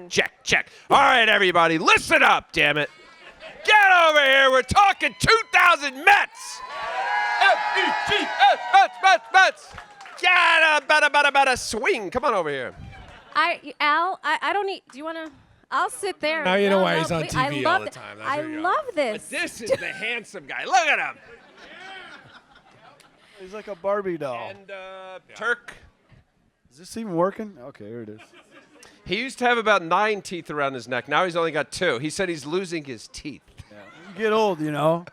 Check, check. All right, everybody, listen up, damn it. Get over here. We're talking 2000 Mets. M-E-T-S, Mets. Better swing. Come on over here. I don't need. Do you want to? I'll sit there. Now you know why he's on TV all the time. I love this. But this is the handsome guy. Look at him. He's like a Barbie doll. And Turk. Is this even working? Okay, here it is. He used to have about 9 teeth around his neck. Now he's only got 2. He said he's losing his teeth. Yeah. You get old, you know.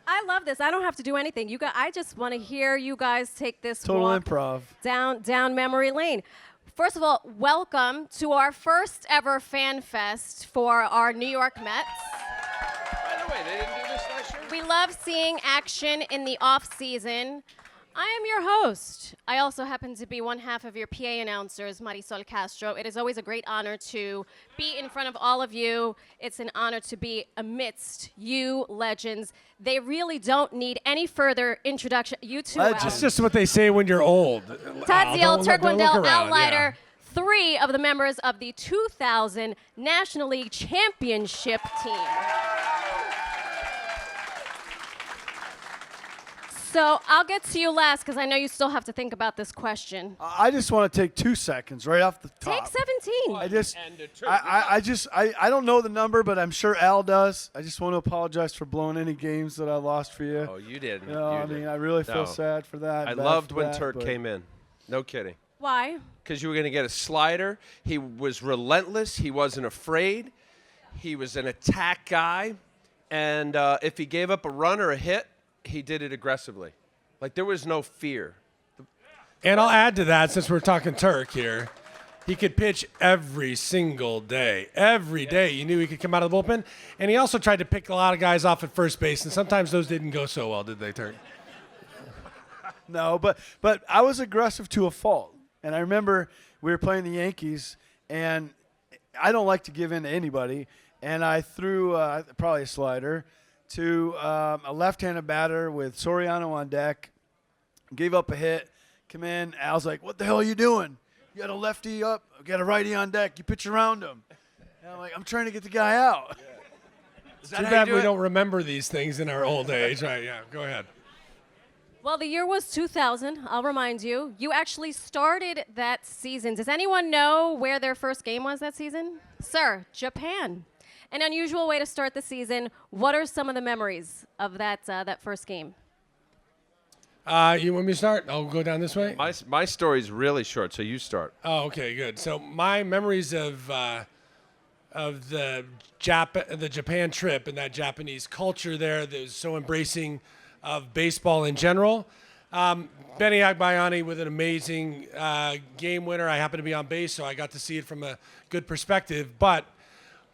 I love this. I don't have to do anything. You guys, I just want to hear you guys take this Total walk improv. down memory lane. First of all, welcome to our first ever fan fest for our New York Mets. By the way, they didn't do this last year? We love seeing action in the off season. I am your host. I also happen to be one half of your PA announcers, Marisol Castro. It is always a great honor to be in front of all of you. It's an honor to be amidst you legends. They really don't need any further introduction. You two, That's just what they say when you're old. Todd, Zeile, Turk, don't Wendell, look around, Leiter, 3 of the members of the 2000 National League Championship team. So I'll get to you last because I know you still have to think about this question. I just want to take 2 seconds right off the top. Take 17. I don't know the number, but I'm sure Al does. I just want to apologize for blowing any games that I lost for you. Oh, you did. You know, I really feel sad for that. I loved when Turk came in. No kidding. Why? Because you were going to get a slider. He was relentless. He wasn't afraid. He was an attack guy. And if he gave up a run or a hit, he did it aggressively. Like, there was no fear. And I'll add to that, since we're talking Turk here, he could pitch every single day. Every day. You knew he could come out of the bullpen. And he also tried to pick a lot of guys off at first base, and sometimes those didn't go so well, did they, Turk? No, but I was aggressive to a fault. And I remember we were playing the Yankees, and I don't like to give in to anybody, and I threw probably a slider to a left-handed batter with Soriano on deck, gave up a hit, come in. Al's like, what the hell are you doing? You got a lefty up, got a righty on deck. You pitch around him. And I'm like, I'm trying to get the guy out. Yeah. Too bad we don't remember these things in our old age. Right, yeah, go ahead. Well, the year was 2000. I'll remind you. You actually started that season. Does anyone know where their first game was that season? Sir, Japan. An unusual way to start the season. What are some of the memories of that first game? You want me to start? I'll go down this way. My story's really short, so you start. Oh, okay, good. So my memories of the Japan trip and that Japanese culture there that was so embracing of baseball in general. Benny Agbayani with an amazing game winner. I happened to be on base, so I got to see it from a good perspective. But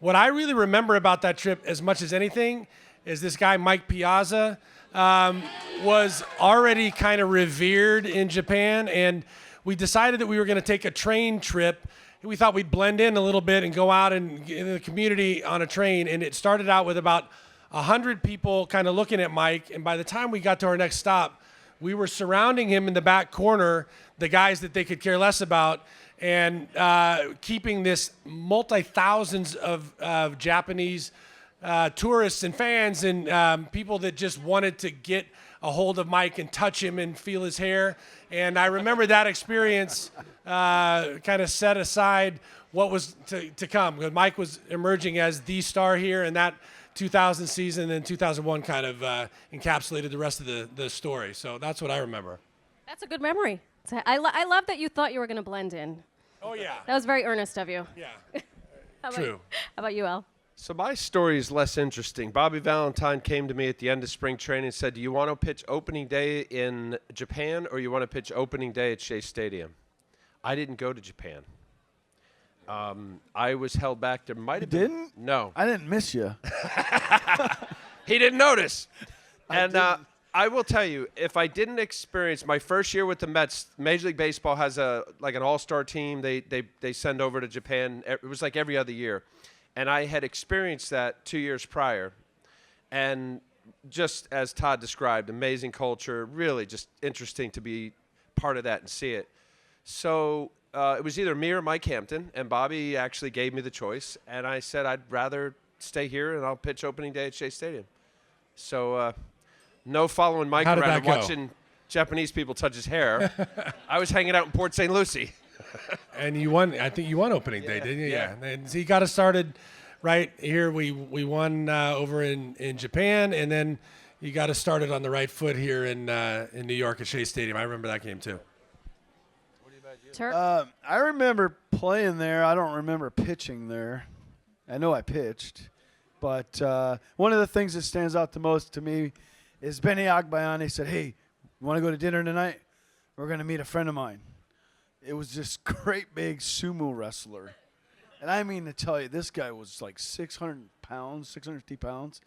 what I really remember about that trip as much as anything is this guy, Mike Piazza, was already kind of revered in Japan, and we decided that we were going to take a train trip. We thought we'd blend in a little bit and go out in the community on a train, and it started out with about 100 people kind of looking at Mike, and by the time we got to our next stop, we were surrounding him in the back corner, the guys that they could care less about, and keeping this multi-thousands of Japanese tourists and fans and people that just wanted to get a hold of Mike and touch him and feel his hair. And I remember that experience kind of set aside what was to come. Because Mike was emerging as the star here, and that 2000 season and 2001 kind of encapsulated the rest of the story. So that's what I remember. That's a good memory. I love that you thought you were going to blend in. Oh, yeah. That was very earnest of you. Yeah. True. How about you, Al? So my story is less interesting. Bobby Valentine came to me at the end of spring training and said, do you want to pitch opening day in Japan or you want to pitch opening day at Shea Stadium? I didn't go to Japan. I was held back. There might have been. Didn't? No. I didn't miss you. He didn't notice. I will tell you, if I didn't experience my first year with the Mets, Major League Baseball has an all-star team. They send over to Japan. It was like every other year. And I had experienced that 2 years prior. And just as Todd described, amazing culture, really just interesting to be part of that and see it. So it was either me or Mike Hampton, and Bobby actually gave me the choice, and I said I'd rather stay here, and I'll pitch opening day at Shea Stadium. So no following Mike How did around that and go? watching Japanese people touch his hair. I was hanging out in Port St. Lucie. And you won. I think you won opening day, didn't you? Yeah. And so you got us started right here. We won over in Japan, and then you got us started on the right foot here in New York at Shea Stadium. I remember that game too. Turk? I remember playing there. I don't remember pitching there. I know I pitched. But one of the things that stands out the most to me is Benny Agbayani said, hey, you want to go to dinner tonight? We're going to meet a friend of mine. It was this great big sumo wrestler. And I mean to tell you, this guy was like 600 pounds, 650 pounds,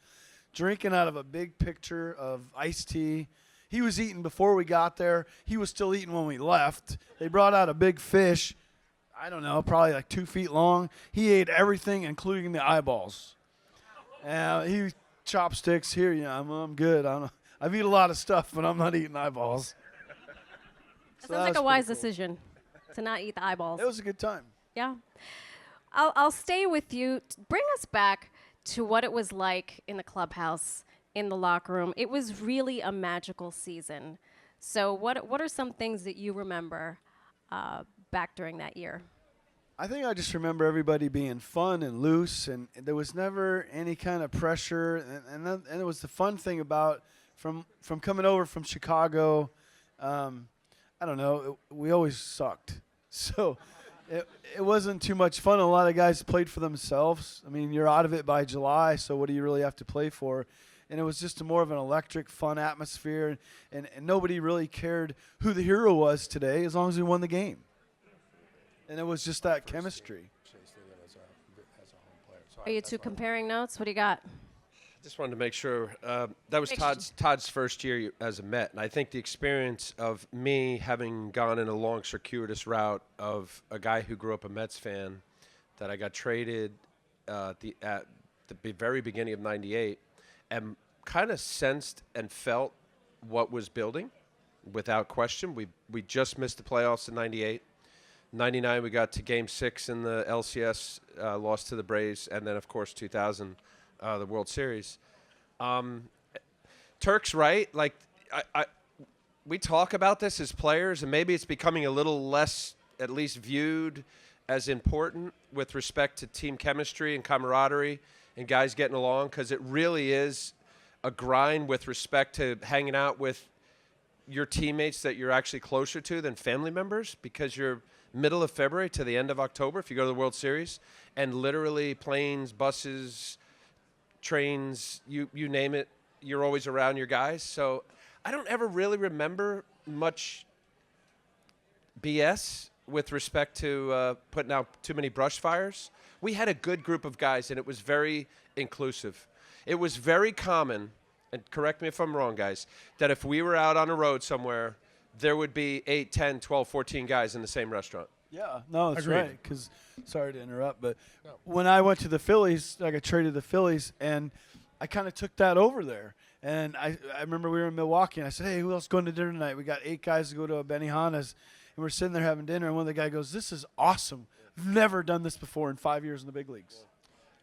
drinking out of a big pitcher of iced tea. He was eating before we got there. He was still eating when we left. They brought out a big fish, I don't know, probably like 2 feet long. He ate everything, including the eyeballs. He chopsticks here. Yeah, I'm good. I don't know. I've eaten a lot of stuff, but I'm not eating eyeballs. That So sounds like was a wise pretty cool. decision to not eat the eyeballs. It was a good time. Yeah. I'll stay with you. Bring us back to what it was like in the clubhouse, in the locker room. It was really a magical season. So what are some things that you remember back during that year? I think I just remember everybody being fun and loose, and there was never any kind of pressure. And it was the fun thing about from coming over from Chicago. I don't know. We always sucked, so it wasn't too much fun. A lot of guys played for themselves. I mean, you're out of it by July, so what do you really have to play for? And it was just more of an electric, fun atmosphere, and nobody really cared who the hero was today as long as we won the game. And it was just that chemistry. Are you two comparing notes? What do you got? Just wanted to make sure that was Make Todd's first year as a Met, and I think the experience of me having gone in a long, circuitous route of a guy who grew up a Mets fan, that I got traded at the very beginning of '98, and kind of sensed and felt what was building, without question. We just missed the playoffs in '98. 99, we got to Game 6 in the LCS, lost to the Braves, and then, of course, 2000, the World Series. Turk's right. Like, we talk about this as players, and maybe it's becoming a little less, at least viewed as important with respect to team chemistry and camaraderie and guys getting along, because it really is a grind with respect to hanging out with your teammates that you're actually closer to than family members, because you're middle of February to the end of October if you go to the World Series, and literally planes, buses, trains, you name it, you're always around your guys. So I don't ever really remember much BS with respect to putting out too many brush fires. We had a good group of guys, and it was very inclusive. It was very common, and correct me if I'm wrong, guys, that if we were out on a road somewhere, there would be 8, 10, 12, 14 guys in the same restaurant. Yeah, no, that's Agreed. right. Because sorry to interrupt, but when I went to the Phillies, I got traded to the Phillies, and I kind of took that over there. And I remember we were in Milwaukee, and I said, hey, who else going to dinner tonight? We got 8 guys to go to a Benihana's, and we're sitting there having dinner, and one of the guys goes, this is awesome. I've never done this before in 5 years in the big leagues.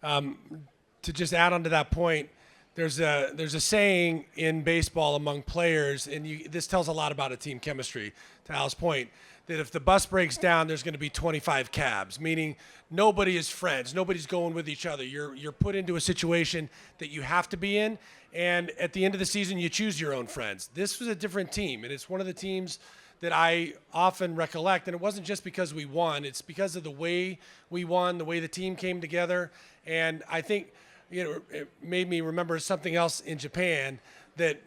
To just add on to that point, there's a saying in baseball among players, and this tells a lot about a team chemistry, to Al's point, that if the bus breaks down, there's going to be 25 cabs, meaning nobody is friends. Nobody's going with each other. You're put into a situation that you have to be in, and at the end of the season, you choose your own friends. This was a different team, and it's one of the teams that I often recollect, and it wasn't just because we won. It's because of the way we won, the way the team came together, and I think it made me remember something else in Japan that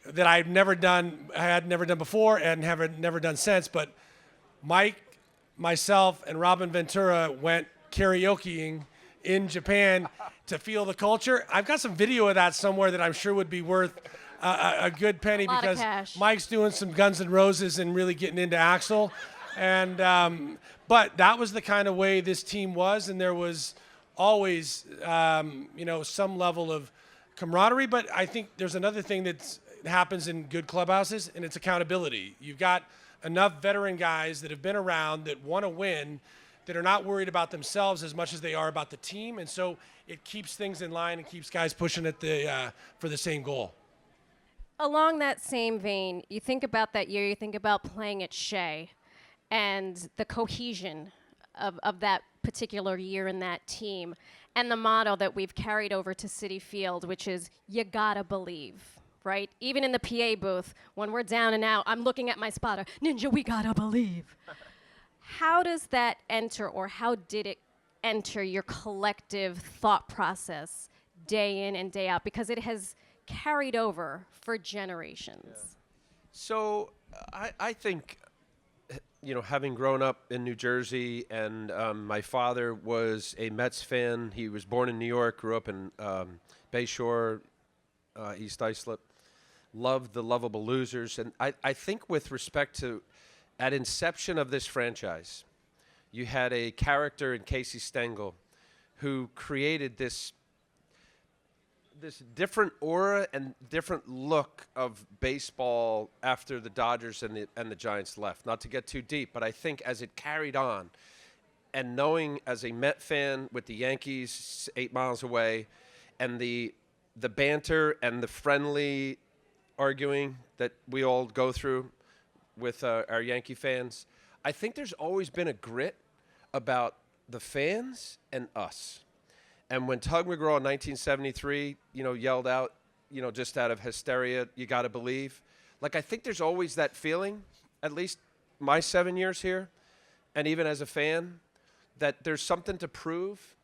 that I had never done before and have never done since. But Mike, myself, and Robin Ventura went karaokeing in Japan to feel the culture. I've got some video of that somewhere that I'm sure would be worth a good penny, Lot of because cash. Mike's doing some Guns N' Roses and really getting into Axl. And but that was the kind of way this team was, and there was always some level of camaraderie. But I think there's another thing that happens in good clubhouses, and it's accountability. You've got enough veteran guys that have been around that want to win, that are not worried about themselves as much as they are about the team. And so it keeps things in line and keeps guys pushing at for the same goal. Along that same vein, you think about that year, you think about playing at Shea and the cohesion of that particular year in that team, and the motto that we've carried over to Citi Field, which is, you gotta believe, right? Even in the PA booth, when we're down and out, I'm looking at my spotter, Ninja, we gotta believe. How does that enter, or how did it enter your collective thought process day in and day out? Because it has carried over for generations. Yeah. So I think, having grown up in New Jersey, and my father was a Mets fan. He was born in New York, grew up in Bayshore, East Islip, loved the Lovable Losers. And I think with respect to, at inception of this franchise, you had a character in Casey Stengel who created this different aura and different look of baseball after the Dodgers and the Giants left. Not to get too deep, but I think as it carried on, and knowing as a Met fan with the Yankees 8 miles away, and the banter and the friendly arguing that we all go through with our Yankee fans, I think there's always been a grit about the fans and us. And when Tug McGraw in 1973, yelled out, just out of hysteria, you got to believe. Like, I think there's always that feeling, at least my 7 years here, and even as a fan, that there's something to prove,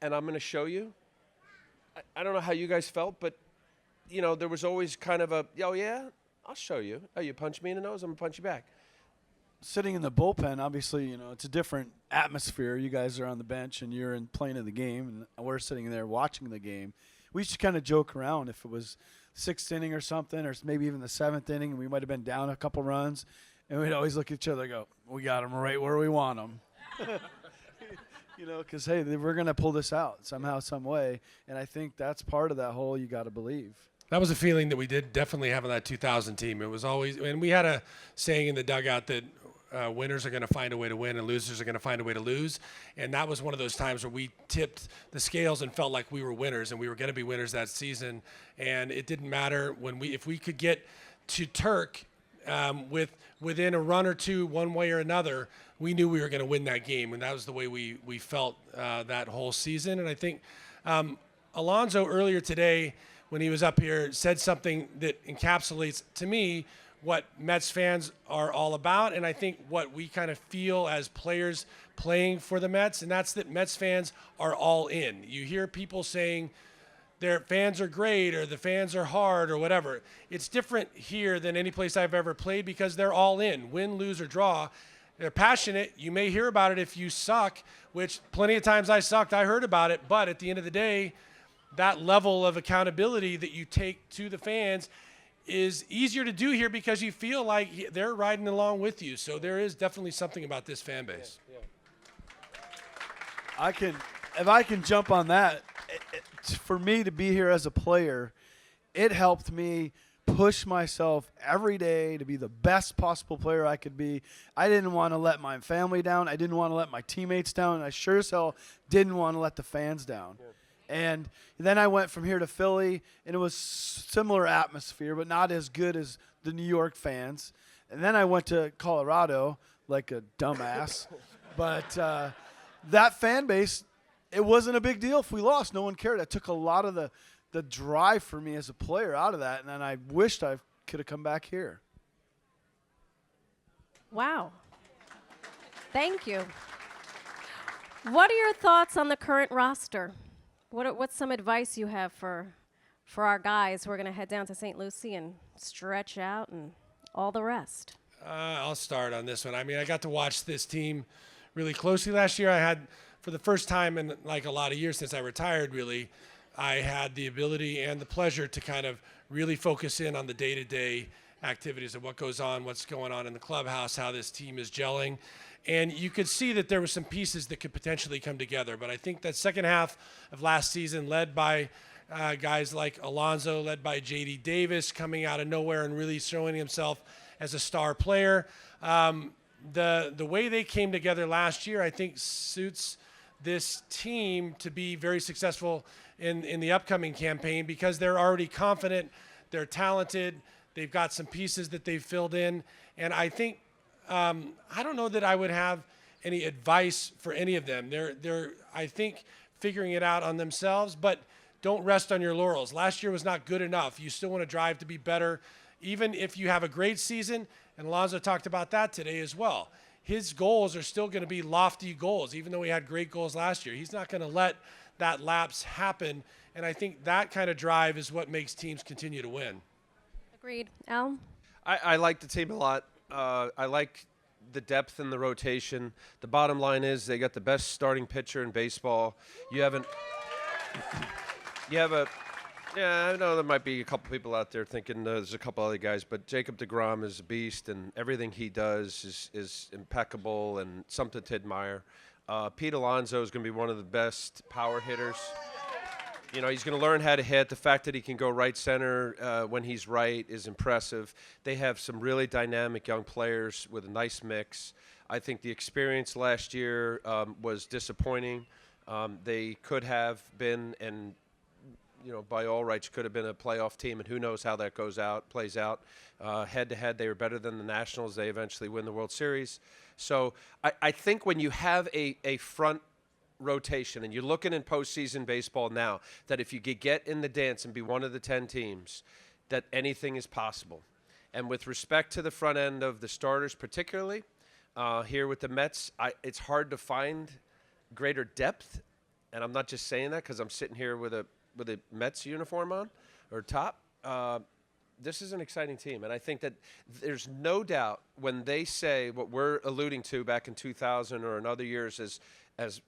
and I'm going to show you. I don't know how you guys felt, but, there was always kind of a, oh, yeah, I'll show you. Oh, you punch me in the nose, I'm going to punch you back. Sitting in the bullpen, obviously, it's a different atmosphere. You guys are on the bench and you're playing in the game, and we're sitting there watching the game. We used to kind of joke around if it was 6th inning or something, or maybe even the 7th inning, and we might have been down a couple runs, and we'd always look at each other and go, we got them right where we want them. Because, hey, we're going to pull this out somehow, some way, and I think that's part of that whole you got to believe. That was a feeling that we did definitely have on that 2000 team. It was always, and we had a saying in the dugout that winners are going to find a way to win and losers are going to find a way to lose. And that was one of those times where we tipped the scales and felt like we were winners and we were going to be winners that season. And it didn't matter if we could get to Turk within a run or two, one way or another, we knew we were going to win that game. And that was the way we felt that whole season. And I think Alonso earlier today, when he was up here, said something that encapsulates, to me, what Mets fans are all about, and I think what we kind of feel as players playing for the Mets, and that's that Mets fans are all in. You hear people saying their fans are great or the fans are hard or whatever. It's different here than any place I've ever played because they're all in, win, lose, or draw. They're passionate. You may hear about it if you suck, which plenty of times I sucked. I heard about it, but at the end of the day, that level of accountability that you take to the fans is easier to do here because you feel like they're riding along with you. So there is definitely something about this fan base. Yeah. If I can jump on that, for me to be here as a player, it helped me push myself every day to be the best possible player I could be. I didn't want to let my family down. I didn't want to let my teammates down. And I sure as hell didn't want to let the fans down. Yeah. And then I went from here to Philly, and it was similar atmosphere, but not as good as the New York fans. And then I went to Colorado like a dumbass. But that fan base, it wasn't a big deal if we lost. No one cared. I took a lot of the drive for me as a player out of that, and then I wished I could have come back here. Wow. Thank you. What are your thoughts on the current roster? What's some advice you have for our guys who are going to head down to St. Lucie and stretch out and all the rest? I'll start on this one. I mean, I got to watch this team really closely last year. I had, for the first time in like a lot of years since I retired, really, I had the ability and the pleasure to kind of really focus in on the day-to-day activities of what goes on, what's going on in the clubhouse, how this team is gelling. And you could see that there were some pieces that could potentially come together. But I think that second half of last season, led by guys like Alonso, led by J.D. Davis, coming out of nowhere and really showing himself as a star player. The way they came together last year, I think, suits this team to be very successful in the upcoming campaign because they're already confident, they're talented, they've got some pieces that they've filled in, and I think I don't know that I would have any advice for any of them. They're I think figuring it out on themselves, but don't rest on your laurels. Last year was not good enough. You still want to drive to be better, even if you have a great season. And Alonso talked about that today as well. His goals are still going to be lofty goals, even though he had great goals last year. He's not going to let that lapse happen. And I think that kind of drive is what makes teams continue to win. Agreed. Al? I like the team a lot. I like the depth in the rotation. The bottom line is they got the best starting pitcher in baseball. Yeah, I know there might be a couple people out there thinking there's a couple other guys, but Jacob deGrom is a beast, and everything he does is impeccable and something to admire. Pete Alonso is going to be one of the best power hitters. You know, he's going to learn how to hit. The fact that he can go right center when he's right is impressive. They have some really dynamic young players with a nice mix. I think the experience last year was disappointing. They could have been, and by all rights, could have been a playoff team, and who knows how that plays out. Head-to-head, they were better than the Nationals. They eventually win the World Series. So I think when you have a front rotation, and you're looking in postseason baseball now, that if you could get in the dance and be one of the 10 teams, that anything is possible. And with respect to the front end of the starters particularly, here with the Mets, it's hard to find greater depth. And I'm not just saying that because I'm sitting here with a Mets uniform on or top. This is an exciting team, and I think that there's no doubt when they say what we're alluding to back in 2000 or in other years as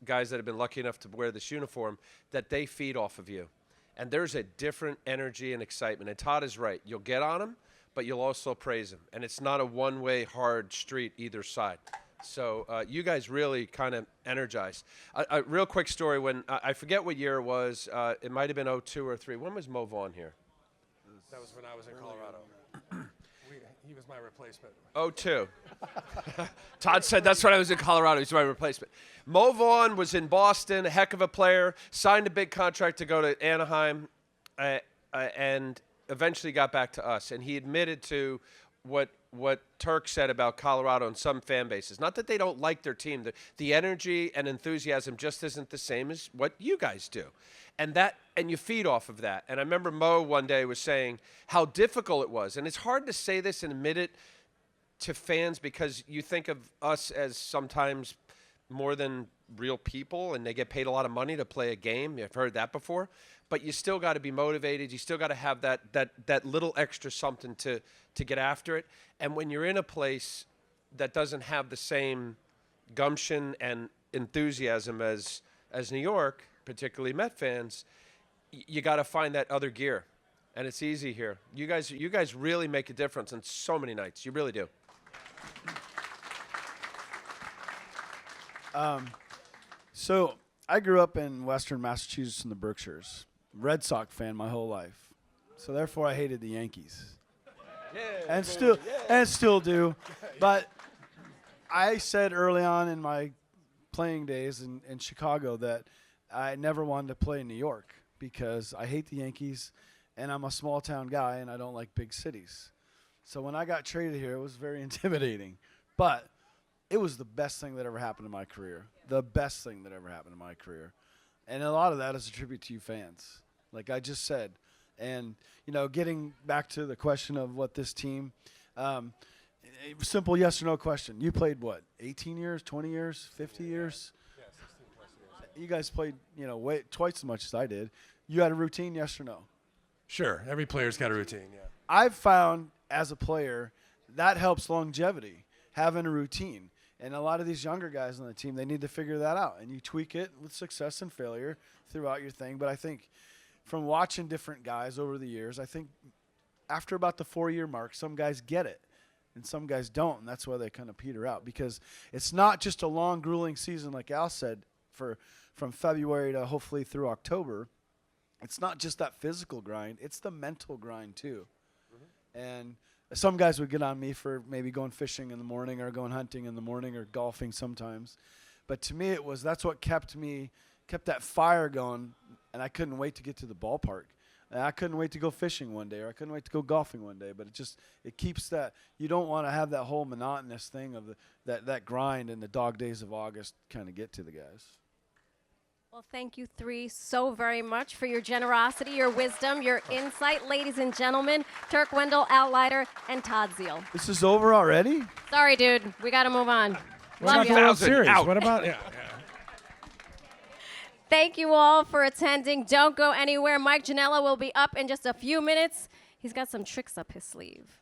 guys that have been lucky enough to wear this uniform, that they feed off of you. And there's a different energy and excitement. And Todd is right. You'll get on them, but you'll also praise them. And it's not a one-way hard street either side. So you guys really kind of energized. A real quick story. When I forget what year it was. It might have been 02 or 03. When was Mo Vaughn here? That was when I was in Colorado. He was my replacement. 02. Todd said that's when I was in Colorado. He's my replacement. Mo Vaughn was in Boston, a heck of a player, signed a big contract to go to Anaheim, and eventually got back to us. And he admitted to what Turk said about Colorado and some fan bases. Not that they don't like their team. The energy and enthusiasm just isn't the same as what you guys do. And you feed off of that. And I remember Mo one day was saying how difficult it was. And it's hard to say this and admit it to fans because you think of us as sometimes more than real people, and they get paid a lot of money to play a game. You've heard that before. But you still got to be motivated. You still got to have that little extra something to get after it. And when you're in a place that doesn't have the same gumption and enthusiasm as New York, particularly Met fans, you got to find that other gear. And it's easy here. You guys really make a difference on so many nights. You really do. So I grew up in Western Massachusetts in the Berkshires. Red Sox fan my whole life. So therefore I hated the Yankees. And still do. But I said early on in my playing days in Chicago that I never wanted to play in New York because I hate the Yankees and I'm a small town guy and I don't like big cities. So when I got traded here, it was very intimidating. But it was the best thing that ever happened in my career. The best thing that ever happened in my career. And a lot of that is a tribute to you fans, like I just said. And, getting back to the question of what this team, simple yes or no question. You played what, 18 years, 20 years, 50 years? Yeah, 16 plus years. You guys played, way twice as much as I did. You had a routine, yes or no? Sure. Every player's got a routine, yeah. I've found as a player that helps longevity, having a routine. And a lot of these younger guys on the team, they need to figure that out. And you tweak it with success and failure throughout your thing. But I think from watching different guys over the years, I think after about the 4-year mark, some guys get it and some guys don't. And that's why they kind of peter out, because it's not just a long, grueling season, like Al said, from February to hopefully through October. It's not just that physical grind. It's the mental grind, too. Mm-hmm. And some guys would get on me for maybe going fishing in the morning or going hunting in the morning or golfing sometimes. But to me, that's what kept that fire going, and I couldn't wait to get to the ballpark. And I couldn't wait to go fishing one day, or I couldn't wait to go golfing one day. But it keeps that. You don't want to have that whole monotonous thing of that grind and the dog days of August kind of get to the guys. Well, thank you three so very much for your generosity, your wisdom, your insight, ladies and gentlemen. Turk, Wendell, Leiter, and Todd Zeile. This is over already? Sorry, dude. We got to move on. What about Love the you. World Series? Out. What about Thank you all for attending. Don't go anywhere. Mike Janela will be up in just a few minutes. He's got some tricks up his sleeve.